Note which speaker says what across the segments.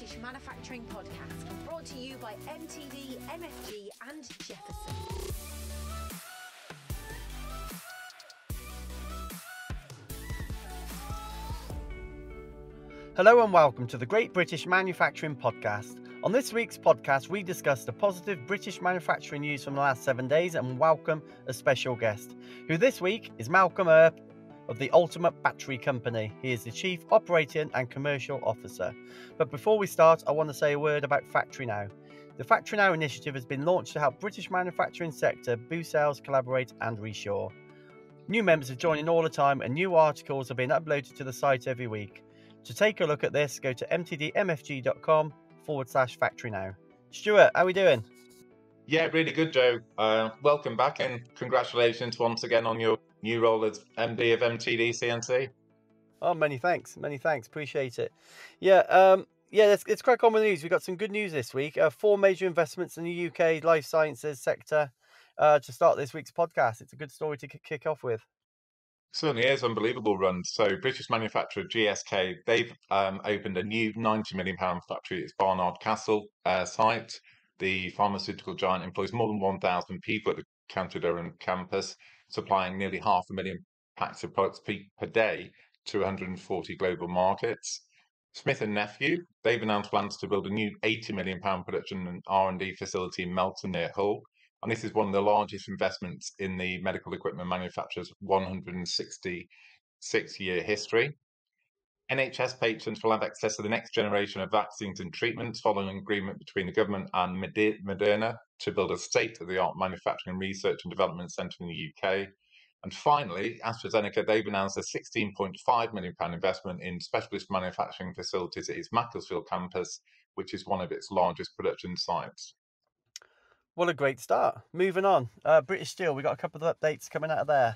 Speaker 1: British Manufacturing Podcast, brought to you by MTD, MFG and Jefferson.
Speaker 2: Hello and welcome to the Great British Manufacturing Podcast. On this week's podcast, we discuss the positive British manufacturing news from the last 7 days and welcome a special guest, who this week is Malcolm Earp of the Ultimate Battery Company. He is the Chief Operating and Commercial Officer. But before we start, I want to say a word about Factory Now. The Factory Now initiative has been launched to help British manufacturing sector boost sales, collaborate and reshore. New members are joining all the time and new articles are being uploaded to the site every week. To take a look at this, go to mtdmfg.com/Factory Now. Stuart, how are we doing?
Speaker 3: Yeah, really good, Joe. Welcome back and congratulations once again on your new role as MD of MTDCNC.
Speaker 2: Oh, many thanks. Appreciate it. Let's crack on with the news. We've got some good news this week. 4 major investments in the UK life sciences sector to start this week's podcast. It's a good story to kick off with.
Speaker 3: Certainly is. Unbelievable run. So British manufacturer GSK, they've opened a new £90 million factory at its Barnard Castle site. The pharmaceutical giant employs more than 1,000 people at the County Durham campus, supplying nearly 500,000 packs of products per day to 140 global markets. Smith+Nephew, they've announced plans to build a new £80 million production and R&D facility in Melton near Hull. And this is one of the largest investments in the medical equipment manufacturer's 166-year history. NHS patrons will have access to the next generation of vaccines and treatments following an agreement between the government and Moderna to build a state-of-the-art manufacturing research and development centre in the UK. And finally, Astra Zeneca, they've announced a £16.5 million investment in specialist manufacturing facilities at its Macclesfield campus, which is one of its largest production sites.
Speaker 2: What a great start. Moving on. British Steel, we got a couple of updates coming out of there.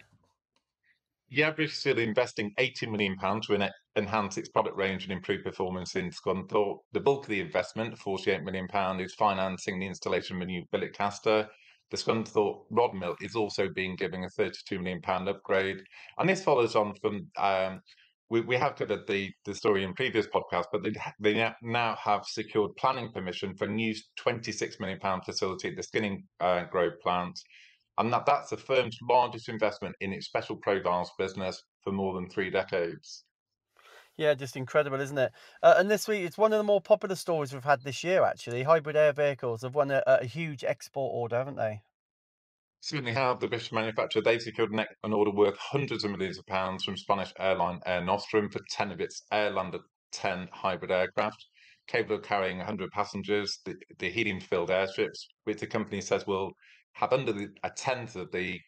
Speaker 3: Yeah, British Steel investing £80 million to enhance its product range and improve performance in Scunthorpe. The bulk of the investment, £48 million, is financing the installation of a new billet caster. The Scunthorpe rod mill is also being given a £32 million upgrade. And this follows on from, we have covered the story in previous podcasts, but they now have secured planning permission for a new £26 million facility at the Skinning Grove plant. And that's the firm's largest investment in its special profiles business for more than 3 decades.
Speaker 2: Yeah, just incredible, isn't it? And this week, it's one of the more popular stories we've had this year, actually. Hybrid air vehicles have won a huge export order, haven't they?
Speaker 3: Certainly have. The British manufacturer, they've secured an order worth hundreds of millions of pounds from Spanish airline Air Nostrum for 10 of its Airlander 10 hybrid aircraft, capable of carrying 100 passengers. The helium-filled airships, which the company says will have under a tenth of the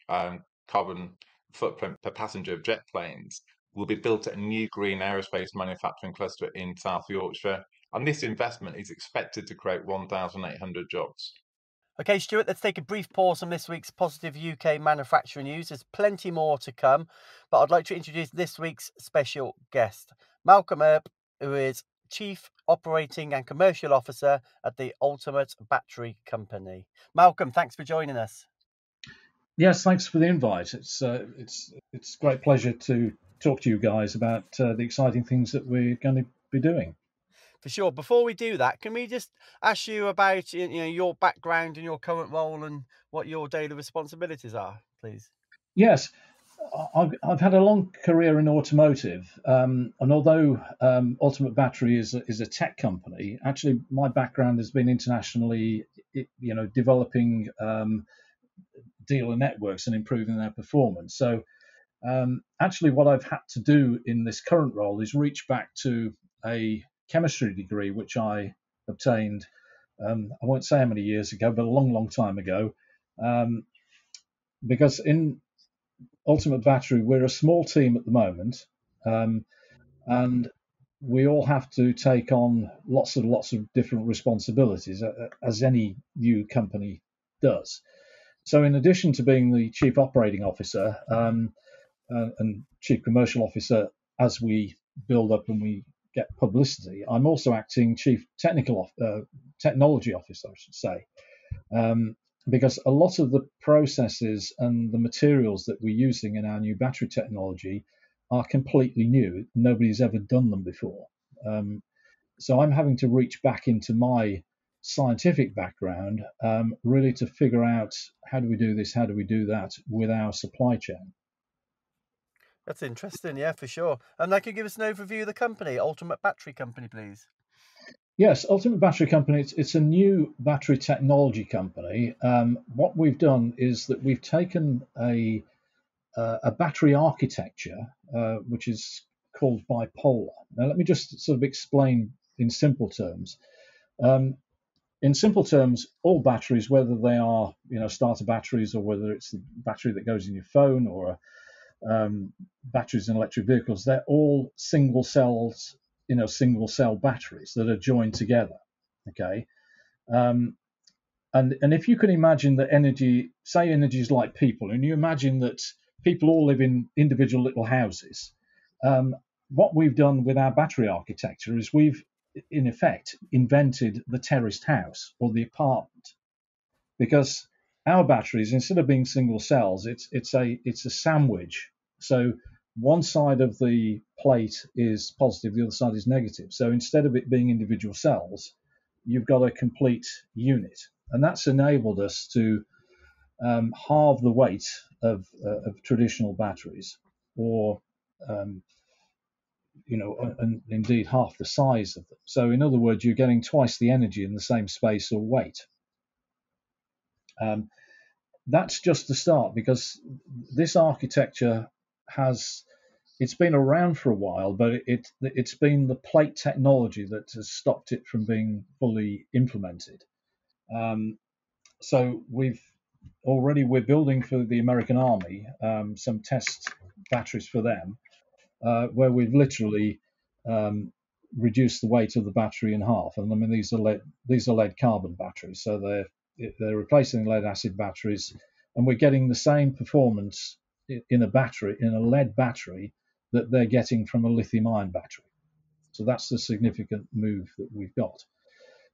Speaker 3: carbon footprint per passenger of jet planes, will be built at a new green aerospace manufacturing cluster in South Yorkshire. And this investment is expected to create 1,800 jobs.
Speaker 2: Okay, Stuart, let's take a brief pause on this week's positive UK manufacturing news. There's plenty more to come, but I'd like to introduce this week's special guest, Malcolm Earp, who is Chief Operating and Commercial Officer at the Ultimate Battery Company. Malcolm, thanks for joining us.
Speaker 4: Yes, thanks for the invite. It's a great pleasure to talk to you guys about the exciting things that we're going to be doing.
Speaker 2: For sure. Before we do that, can we just ask you about your background and your current role and what your daily responsibilities are, please?
Speaker 4: Yes, I've had a long career in automotive, and although Ultimate Battery is a tech company, actually my background has been internationally, developing dealer networks and improving their performance. So actually what I've had to do in this current role is reach back to a chemistry degree, which I obtained, I won't say how many years ago, but a long time ago, because in Ultimate Battery, we're a small team at the moment, and we all have to take on lots of different responsibilities, as any new company does. So in addition to being the Chief Operating Officer and Chief Commercial Officer as we build up and we get publicity, I'm also acting Chief Technology Officer, I should say, because a lot of the processes and the materials that we're using in our new battery technology are completely new. Nobody's ever done them before. So I'm having to reach back into my scientific background, really to figure out how do we do this, how do we do that with our supply chain.
Speaker 2: That's interesting, yeah, for sure. And could give us an overview of the company, Ultimate Battery Company, please.
Speaker 4: Yes, Ultimate Battery Company, it's a new battery technology company. What we've done is that we've taken a battery architecture, which is called bipolar. Now, let me just sort of explain in simple terms. In simple terms, all batteries, whether they are starter batteries or whether it's the battery that goes in your phone or batteries in electric vehicles, they're all single cell batteries that are joined together. Okay, and if you can imagine that energy is like people, and you imagine that people all live in individual little houses, what we've done with our battery architecture is we've in effect invented the terraced house or the apartment, because our batteries, instead of being single cells, it's a sandwich. So one side of the plate is positive, the other side is negative. So instead of it being individual cells, you've got a complete unit, and that's enabled us to halve the weight of traditional batteries, or and indeed half the size of them. So in other words, you're getting twice the energy in the same space or weight. That's just the start, because this architecture it's been around for a while, but it's been the plate technology that has stopped it from being fully implemented. So we're building for the American Army some test batteries for them, where we've literally reduced the weight of the battery in half. And I mean, these are lead carbon batteries, so they're replacing lead acid batteries, and we're getting the same performance in a lead battery that they're getting from a lithium ion battery. So that's the significant move that we've got.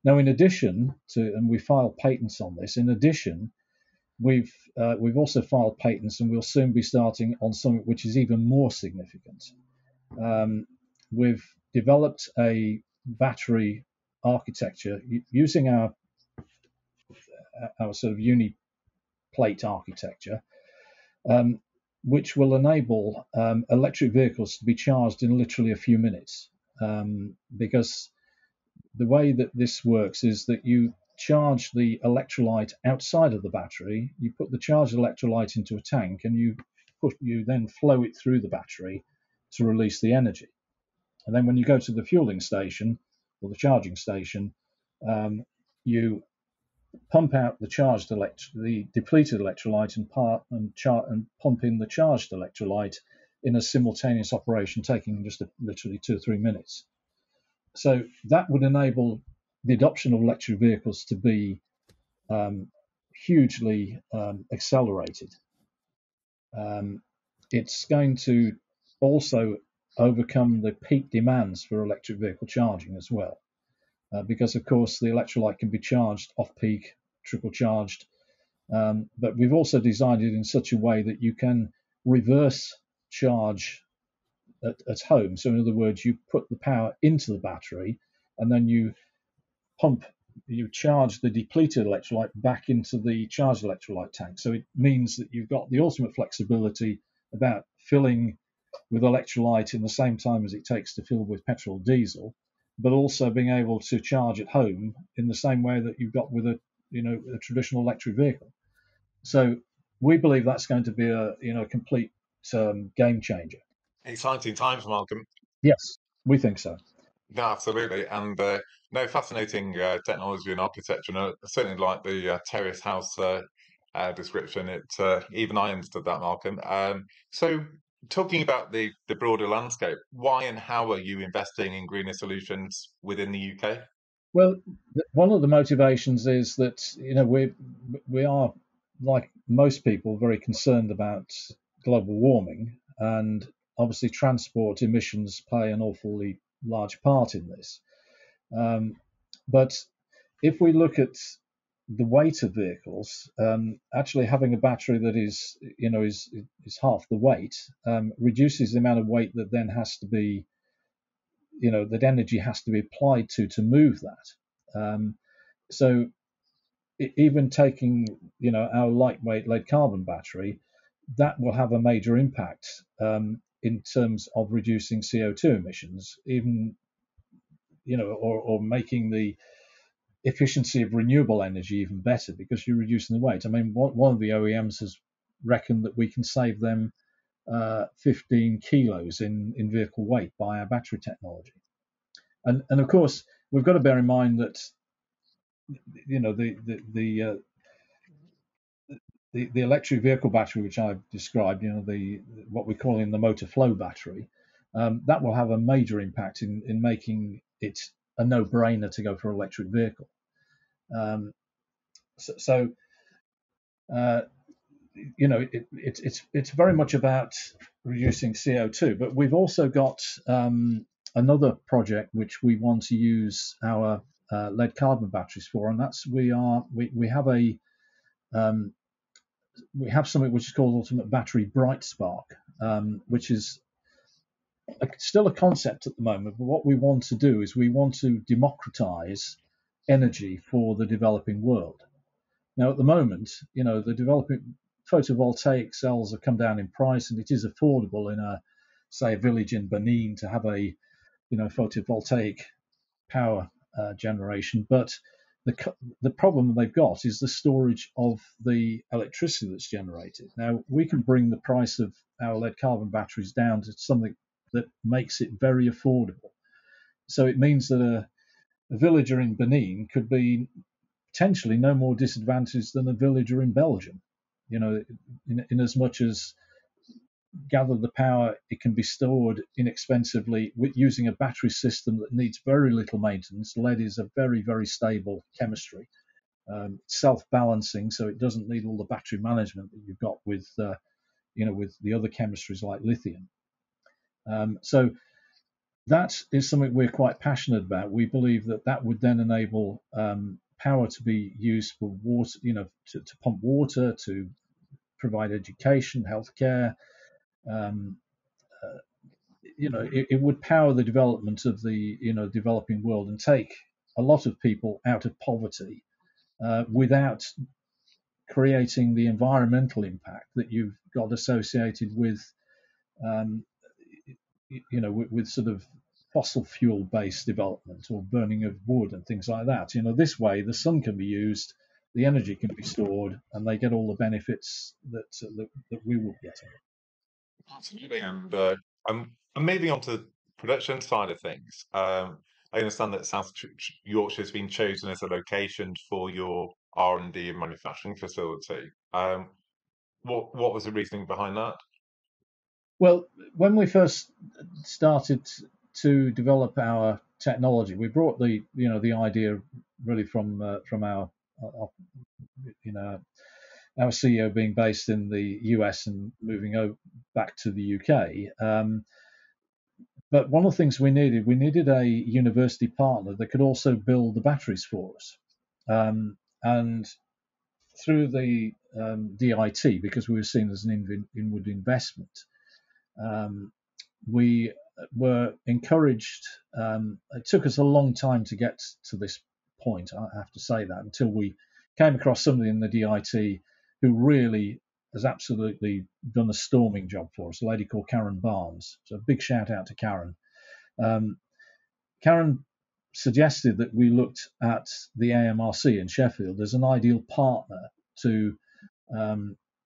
Speaker 4: Now, in addition to, and we filed patents on this, in addition, we've also filed patents, and we'll soon be starting on something which is even more significant. We've developed a battery architecture using our sort of uni-plate architecture, which will enable electric vehicles to be charged in literally a few minutes. Because the way that this works is that you charge the electrolyte outside of the battery, you put the charged electrolyte into a tank, and you then flow it through the battery to release the energy. And then when you go to the fueling station or the charging station, you pump out the depleted electrolyte and pump in the charged electrolyte in a simultaneous operation, taking just literally 2 or 3 minutes. So that would enable the adoption of electric vehicles to be hugely accelerated. It's going to also overcome the peak demands for electric vehicle charging as well, because of course the electrolyte can be charged off-peak, trickle charged, but we've also designed it in such a way that you can reverse charge at home. So in other words, you put the power into the battery, and then you charge the depleted electrolyte back into the charged electrolyte tank. So it means that you've got the ultimate flexibility about filling with electrolyte in the same time as it takes to fill with petrol or diesel, but also being able to charge at home in the same way that you've got with a traditional electric vehicle. So we believe that's going to be a complete game changer.
Speaker 3: Exciting times, Malcolm.
Speaker 4: Yes, we think so.
Speaker 3: No, absolutely, and no, fascinating technology and architecture. And I certainly like the terrace house description. Even I understood that, Malcolm. So, talking about the broader landscape, why and how are you investing in greener solutions within the UK?
Speaker 4: Well, one of the motivations is that we are, like most people, very concerned about global warming, and obviously transport emissions play an awfully large part in this. But if we look at the weight of vehicles, actually having a battery that is half the weight reduces the amount of weight that then has to be that energy has to be applied to move that. So even taking, our lightweight lead carbon battery, that will have a major impact in terms of reducing CO2 emissions, even, or making the efficiency of renewable energy even better because you're reducing the weight. I mean, one of the OEMs has reckoned that we can save them 15 kilos in vehicle weight by our battery technology. And of course, we've got to bear in mind that, the electric vehicle battery, which I've described, what we're calling the motor flow battery, that will have a major impact in making it a no-brainer to go for an electric vehicle. It's very much about reducing CO2, but we've also got another project which we want to use our lead carbon batteries for, and that's we have something which is called Ultimate Battery Bright Spark, which is still a concept at the moment. But what we want to do is we want to democratize energy for the developing world. Now, at the moment, the developing photovoltaic cells have come down in price, and it is affordable in a village in Benin to have a photovoltaic power generation. But the problem they've got is the storage of the electricity that's generated. Now, we can bring the price of our lead carbon batteries down to something that makes it very affordable. So it means that a villager in Benin could be potentially no more disadvantaged than a villager in Belgium. In as much as gather the power, it can be stored inexpensively using a battery system that needs very little maintenance. Lead is a very, very stable chemistry, self-balancing, so it doesn't need all the battery management that you've got with the other chemistries like lithium. So that is something we're quite passionate about. We believe that would then enable power to be used for water, to pump water, to provide education, healthcare. It would power the development of the developing world and take a lot of people out of poverty without creating the environmental impact that you've got associated with with sort of fossil fuel based development or burning of wood and things like that. This way the sun can be used, the energy can be stored, and they get all the benefits that we will get.
Speaker 3: Absolutely. And I'm moving on to the production side of things. I understand that South Yorkshire has been chosen as a location for your R&D and manufacturing facility. What was the reasoning behind that?
Speaker 4: Well, when we first started to develop our technology, we brought the idea really from our our CEO being based in the US and moving back to the UK. But one of the things we needed a university partner that could also build the batteries for us. And through the DIT, because we were seen as an inward investment, we were encouraged. It took us a long time to get to this point, I have to say that, until we came across somebody in the DIT who really has absolutely done a storming job for us, a lady called Karen Barnes. So a big shout out to Karen. Karen suggested that we looked at the AMRC in Sheffield as an ideal partner to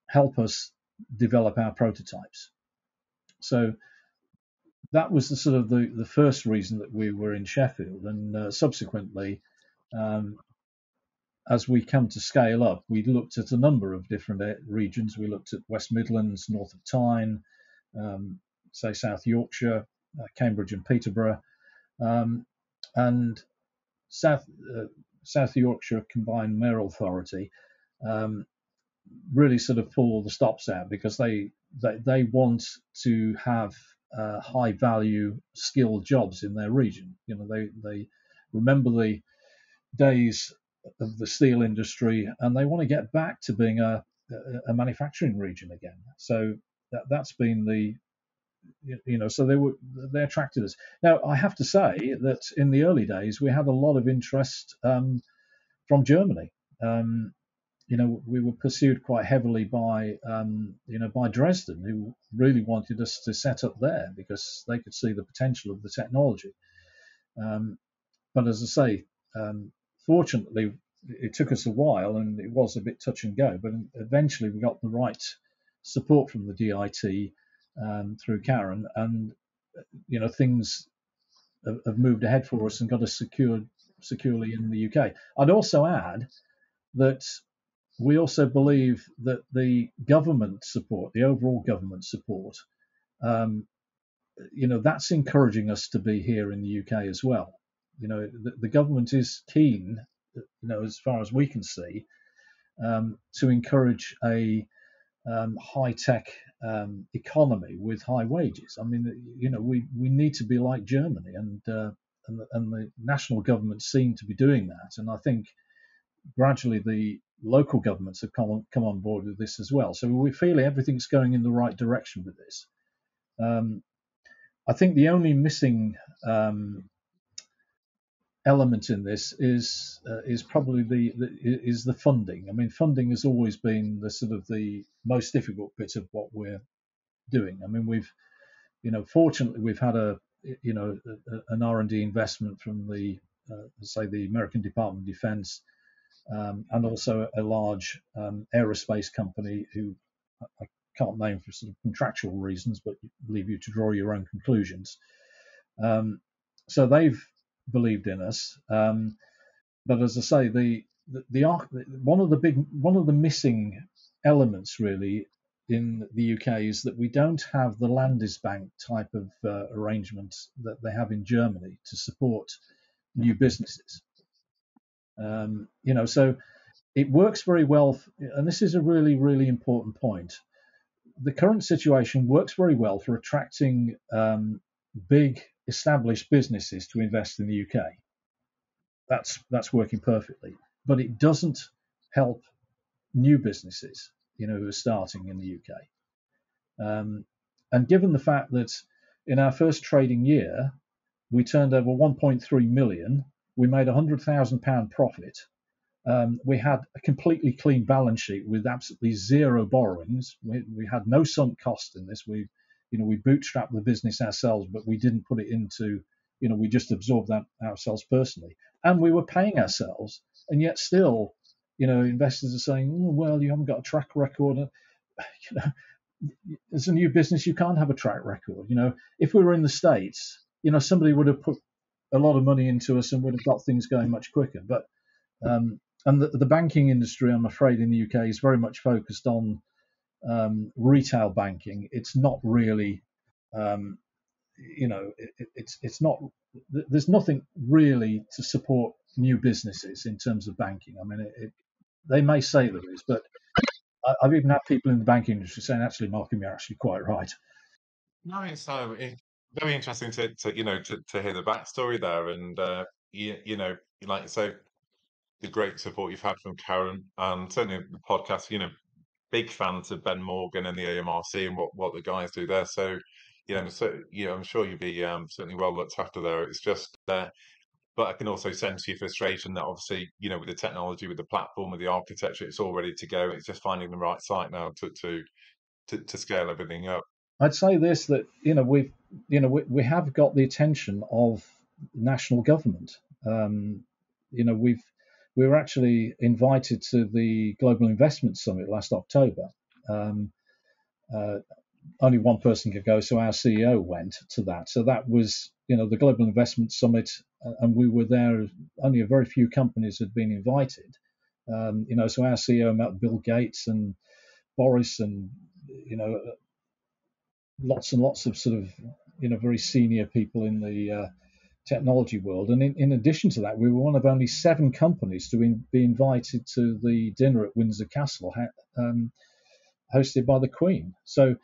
Speaker 4: help us develop our prototypes. So that was the sort of the first reason that we were in Sheffield, and subsequently, as we come to scale up, we looked at a number of different regions. We looked at West Midlands, north of Tyne, say South Yorkshire, Cambridge and Peterborough, and South Yorkshire Combined Mayor Authority really sort of pull all the stops out because they want to have high value skilled jobs in their region. They remember the days of the steel industry, and they want to get back to being a manufacturing region again. So that's been so they attracted us. Now, I have to say that in the early days we had a lot of interest from Germany. We were pursued quite heavily by Dresden, who really wanted us to set up there because they could see the potential of the technology. But as I say, fortunately, it took us a while and it was a bit touch and go. But eventually, we got the right support from the DIT through Karen, and things have moved ahead for us and got us securely in the UK. I'd also add that we also believe that the government support, the overall government support, that's encouraging us to be here in the UK as well. The government is keen, as far as we can see, to encourage a high-tech economy with high wages. I mean, we need to be like Germany, and the national governments seem to be doing that. And I think gradually the local governments have come on board with this as well. So we feel everything's going in the right direction with this. I think the only missing element in this is probably the funding. I mean, funding has always been the sort of the most difficult bit of what we're doing. I mean, fortunately we've had an R&D investment from the American Department of Defense, and also a large aerospace company who I can't name for sort of contractual reasons, but leave you to draw your own conclusions. So they've believed in us, but as I say, one of the missing elements really in the UK is that we don't have the Landesbank type of arrangement that they have in Germany to support new businesses. So it works very well, and this is a really, really important point. The current situation works very well for attracting big established businesses to invest in the UK. That's working perfectly, but it doesn't help new businesses, who are starting in the UK. And given the fact that in our first trading year we turned over 1.3 million, we made £100,000 profit. We had a completely clean balance sheet with absolutely zero borrowings. We had no sunk cost in this. We bootstrapped the business ourselves, but we didn't put it into, we just absorbed that ourselves personally. And we were paying ourselves, and yet still, investors are saying, oh, well, you haven't got a track record. As a new business, you can't have a track record. If we were in the States, somebody would have put a lot of money into us and would have got things going much quicker. But and the banking industry, I'm afraid, in the UK is very much focused on retail banking. It's not really, it's not. There's nothing really to support new businesses in terms of banking. I mean, they may say there is, but I've even had people in the banking industry saying, actually, Malcolm, you're actually quite right.
Speaker 3: No, it's very interesting to hear the backstory there, and like you say, the great support you've had from Karen, and certainly the podcast. Big fans of Ben Morgan and the AMRC and what the guys do there. So, I'm sure you'd be certainly well looked after there. It's just but I can also sense your frustration that obviously, with the technology, with the platform, with the architecture, it's all ready to go. It's just finding the right site now to scale everything up.
Speaker 4: I'd say this, that we have got the attention of national government. We were actually invited to the Global Investment Summit last October. Only one person could go, so our CEO went to that. So that was, the Global Investment Summit, and we were there. Only a very few companies had been invited. So our CEO met Bill Gates and Boris, and lots and lots of sort of very senior people in the technology world. And in addition to that, we were one of only 7 companies to be invited to the dinner at Windsor Castle, hosted by the Queen. So,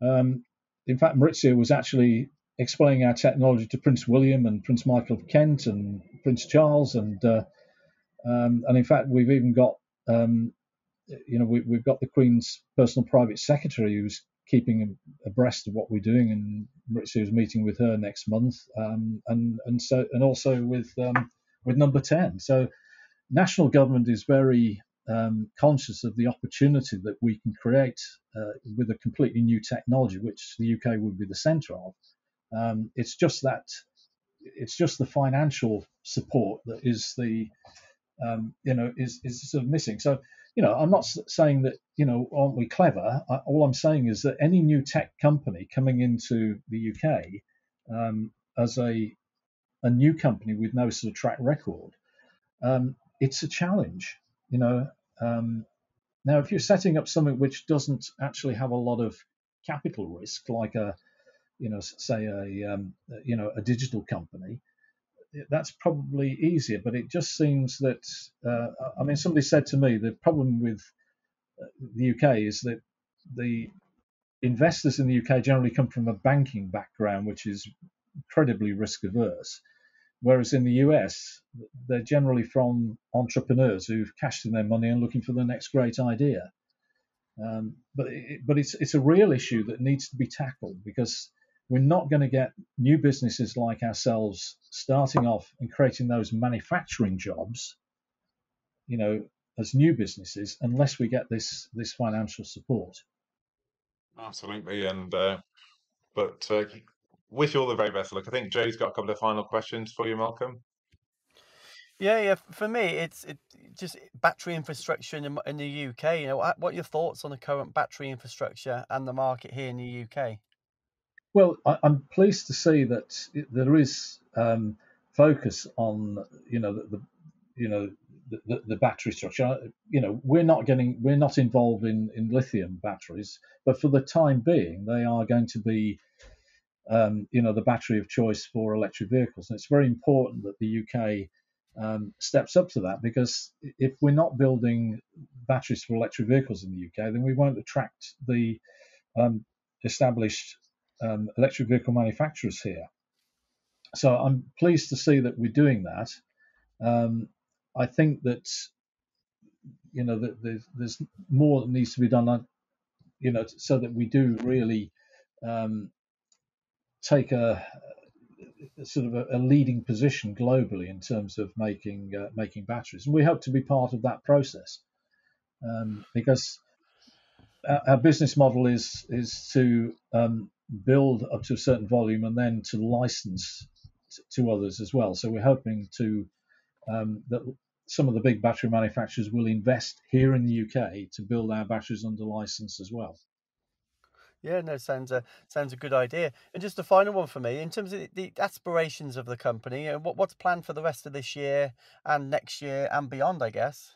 Speaker 4: in fact, Maurizio was actually explaining our technology to Prince William and Prince Michael of Kent and Prince Charles, and in fact, we've even got we've got the Queen's personal private secretary who's keeping abreast of what we're doing, and Maurizio's meeting with her next month, and also with number 10. So national government is very conscious of the opportunity that we can create with a completely new technology, which the UK would be the centre of. It's just the financial support that is the is sort of missing. So, I'm not saying that, aren't we clever? All I'm saying is that any new tech company coming into the UK as a new company with no sort of track record, it's a challenge. Now, if you're setting up something which doesn't actually have a lot of capital risk, like a digital company, that's probably easier. But it just seems that somebody said to me the problem with the UK is that the investors in the UK generally come from a banking background, which is incredibly risk averse, whereas in the US they're generally from entrepreneurs who've cashed in their money and looking for the next great idea. But it's a real issue that needs to be tackled, because we're not going to get new businesses like ourselves starting off and creating those manufacturing jobs, as new businesses, unless we get this financial support.
Speaker 3: Absolutely, and but wish you all the very best of luck. I think Joe's got a couple of final questions for you, Malcolm.
Speaker 2: Yeah. For me, it's just battery infrastructure in the UK. What are your thoughts on the current battery infrastructure and the market here in the UK?
Speaker 4: Well, I'm pleased to see that there is focus on the battery structure. We're not involved in lithium batteries, but for the time being, they are going to be the battery of choice for electric vehicles. And it's very important that the UK steps up to that, because if we're not building batteries for electric vehicles in the UK, then we won't attract the established electric vehicle manufacturers here. So I'm pleased to see that we're doing that. I think that that there's more that needs to be done, so that we do really take a sort of a leading position globally in terms of making batteries, and we hope to be part of that process, because our business model is to build up to a certain volume and then to license to others as well. So we're hoping to that some of the big battery manufacturers will invest here in the UK to build our batteries under license as well.
Speaker 2: Yeah, no, sounds a good idea. And just a final one for me, in terms of the aspirations of the company, what's planned for the rest of this year and next year and beyond, I guess?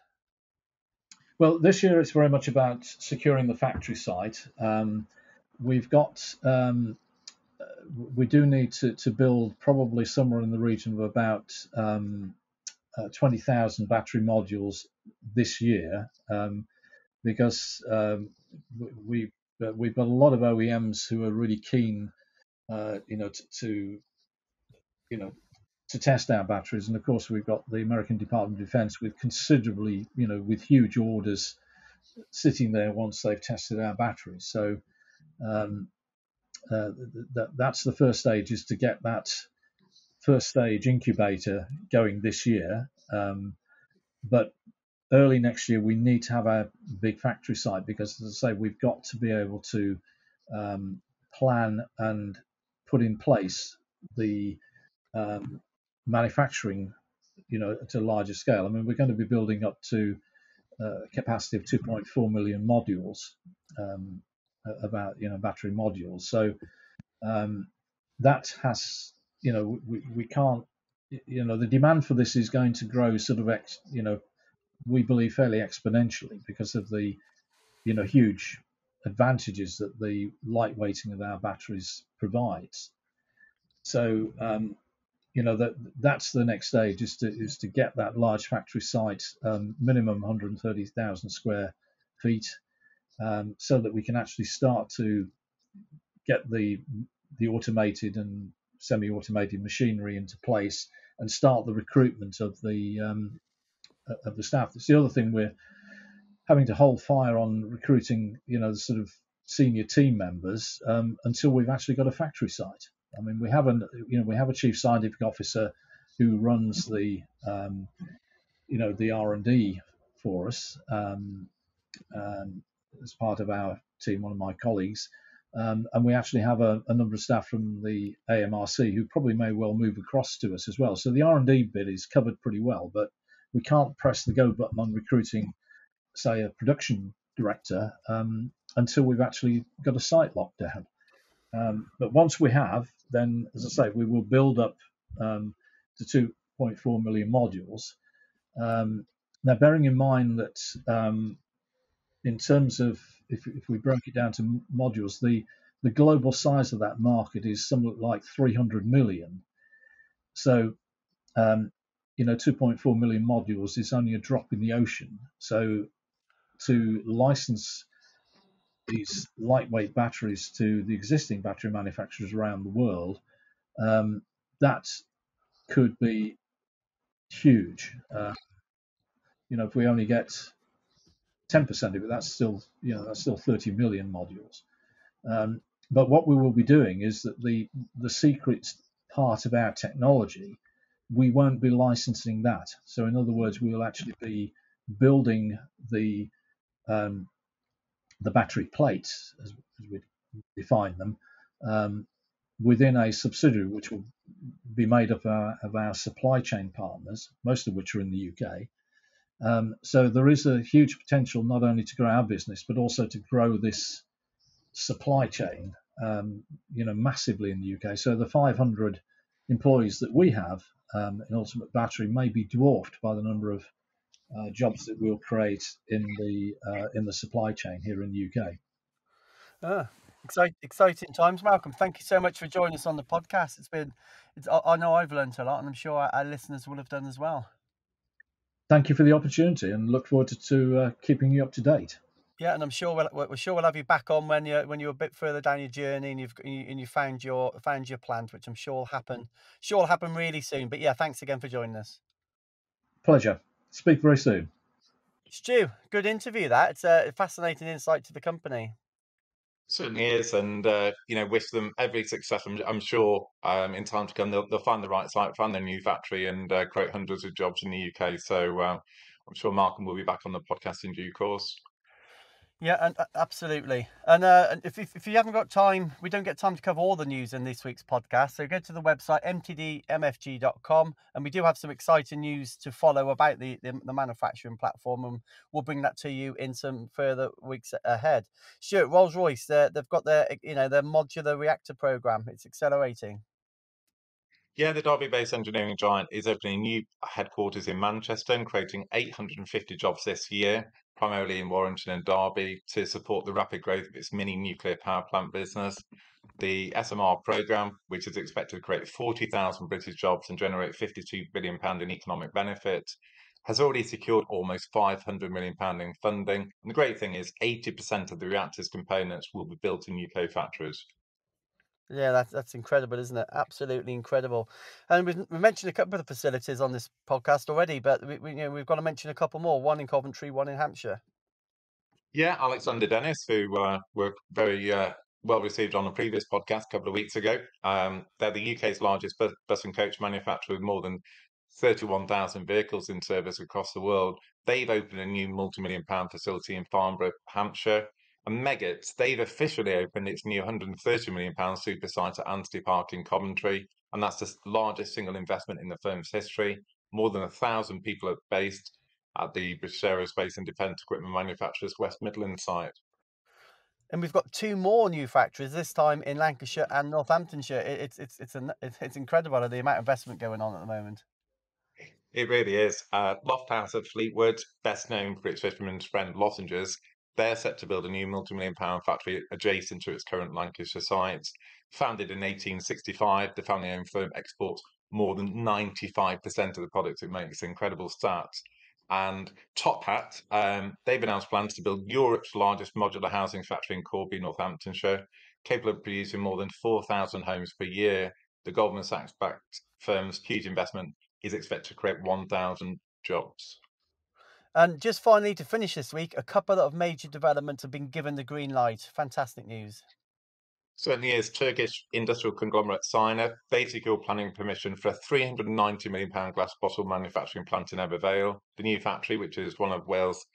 Speaker 4: Well, this year it's very much about securing the factory site. We've got we do need to build probably somewhere in the region of about 20,000 battery modules this year, because we've got a lot of OEMs who are really keen, to test our batteries, and of course we've got the American Department of Defense with considerably, with huge orders sitting there once they've tested our batteries. So that's the first stage, is to get that first stage incubator going this year. But early next year we need to have a big factory site, because, as I say, we've got to be able to plan and put in place the manufacturing, at a larger scale. I mean, we're going to be building up to a capacity of 2.4 million modules, battery modules. So that has, we can't, the demand for this is going to grow sort of, we believe fairly exponentially, because of the, huge advantages that the lightweighting of our batteries provides. So, that's the next stage, is to get that large factory site, minimum 130,000 square feet, so that we can actually start to get the automated and semi-automated machinery into place and start the recruitment of the staff. That's the other thing, we're having to hold fire on recruiting, the sort of senior team members until we've actually got a factory site. I mean, we have a chief scientific officer who runs the the R&D for us as part of our team, one of my colleagues. And we actually have a number of staff from the AMRC who probably may well move across to us as well. So the R&D bit is covered pretty well, but we can't press the go button on recruiting, say, a production director until we've actually got a site locked down. But once we have, then, as I say, we will build up to 2.4 million modules. Now, bearing in mind that in terms of if we broke it down to modules, the global size of that market is somewhat like 300 million. So, 2.4 million modules is only a drop in the ocean. So, to license these lightweight batteries to the existing battery manufacturers around the world, that could be huge. If we only get 10% of it, that's still 30 million modules. But what we will be doing is that the secret part of our technology, we won't be licensing that. So in other words, we will actually be building the battery plates, as we define them, within a subsidiary which will be made up of our supply chain partners, most of which are in the UK. So there is a huge potential not only to grow our business, but also to grow this supply chain, massively in the UK. So the 500 employees that we have in Ultimate Battery may be dwarfed by the number of jobs that we'll create in the supply chain here in the UK.
Speaker 2: Exciting times, Malcolm. Thank you so much for joining us on the podcast. I know I've learned a lot, and I'm sure our listeners will have done as well.
Speaker 4: Thank you for the opportunity, and look forward to keeping you up to date.
Speaker 2: Yeah, and I'm sure we'll have you back on when you're a bit further down your journey and you've found your plant, which I'm sure will happen really soon. But yeah, thanks again for joining us.
Speaker 4: Pleasure. Speak very soon.
Speaker 2: Stu, good interview. That it's a fascinating insight to the company.
Speaker 3: Certainly is, and wish them every success. I'm sure in time to come they'll find the right site, find their new factory, and create hundreds of jobs in the UK. So I'm sure Malcolm will be back on the podcast in due course.
Speaker 2: Yeah, and absolutely. And if you haven't got time, we don't get time to cover all the news in this week's podcast. So go to the website mtdmfg.com, and we do have some exciting news to follow about the manufacturing platform, and we'll bring that to you in some further weeks ahead. Stuart, Rolls-Royce, they've got their modular reactor program. It's accelerating.
Speaker 3: Yeah, the Derby-based engineering giant is opening new headquarters in Manchester and creating 850 jobs this year, primarily in Warrington and Derby, to support the rapid growth of its mini nuclear power plant business. The SMR programme, which is expected to create 40,000 British jobs and generate £52 billion in economic benefit, has already secured almost £500 million in funding. And the great thing is 80% of the reactor's components will be built in UK factories.
Speaker 2: Yeah, that's incredible, isn't it? Absolutely incredible. And we've mentioned a couple of the facilities on this podcast already, but we've got to mention a couple more. One in Coventry, one in Hampshire.
Speaker 3: Yeah, Alexander Dennis, who were very well received on a previous podcast a couple of weeks ago. They're the UK's largest bus and coach manufacturer with more than 31,000 vehicles in service across the world. They've opened a new multi-million-pound facility in Farnborough, Hampshire. And Meggitt, they've officially opened its new £130 million super site at Anstey Park in Coventry. And that's the largest single investment in the firm's history. More than 1,000 people are based at the British Aerospace and Defence Equipment Manufacturers West Midlands site.
Speaker 2: And we've got two more new factories, this time in Lancashire and Northamptonshire. It's incredible the amount of investment going on at the moment.
Speaker 3: It really is. Lofthouse at Fleetwood, best known for its fisherman's friend lozenges, they're set to build a new multi-million-pound factory adjacent to its current Lancashire site. Founded in 1865, the family-owned firm exports more than 95% of the products it makes. Incredible stats. And TopHat, they've announced plans to build Europe's largest modular housing factory in Corby, Northamptonshire, capable of producing more than 4,000 homes per year. The Goldman Sachs-backed firm's huge investment is expected to create 1,000 jobs.
Speaker 2: And just finally, to finish this week, a couple of major developments have been given the green light. Fantastic news.
Speaker 3: Certainly is. Turkish industrial conglomerate Ciner, they secured planning permission for a £390 million glass bottle manufacturing plant in Ebervale. The new factory, which is one of Wales'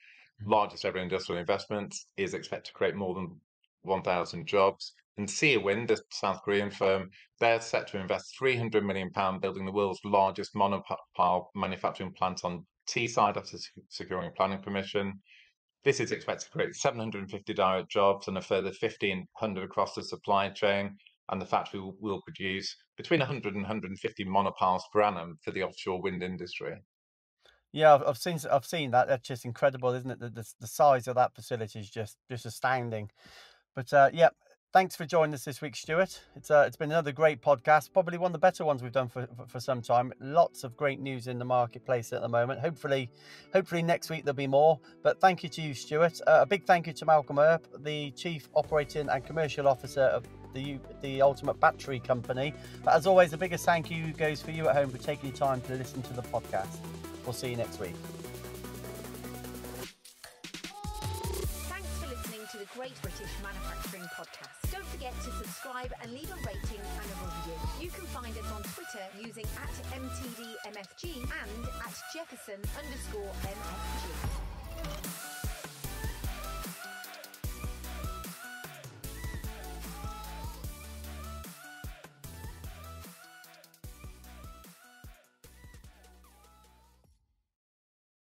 Speaker 3: largest ever industrial investments, is expected to create more than 1,000 jobs. And SeAH Wind, a South Korean firm, they're set to invest £300 million building the world's largest monopile manufacturing plant on Teesside after securing planning permission. This is expected to create 750 direct jobs and a further 1,500 across the supply chain. And the factory will produce between 100 and 150 monopiles per annum for the offshore wind industry.
Speaker 2: Yeah, I've seen that. That's just incredible, isn't it? The size of that facility is just astounding. But yeah, thanks for joining us this week, Stuart. It's been another great podcast, probably one of the better ones we've done for some time. Lots of great news in the marketplace at the moment. Hopefully next week there'll be more. But thank you to you, Stuart. A big thank you to Malcolm Earp, the Chief Operating and Commercial Officer of the Ultimate Battery Company. But as always, the biggest thank you goes for you at home for taking your time to listen to the podcast. We'll see you next week.
Speaker 1: Thanks for listening to the Great British Manufacturing Podcast. Don't forget to subscribe and leave a rating and a review. You can find us on Twitter using @MTDMFG and @Jefferson_MFG.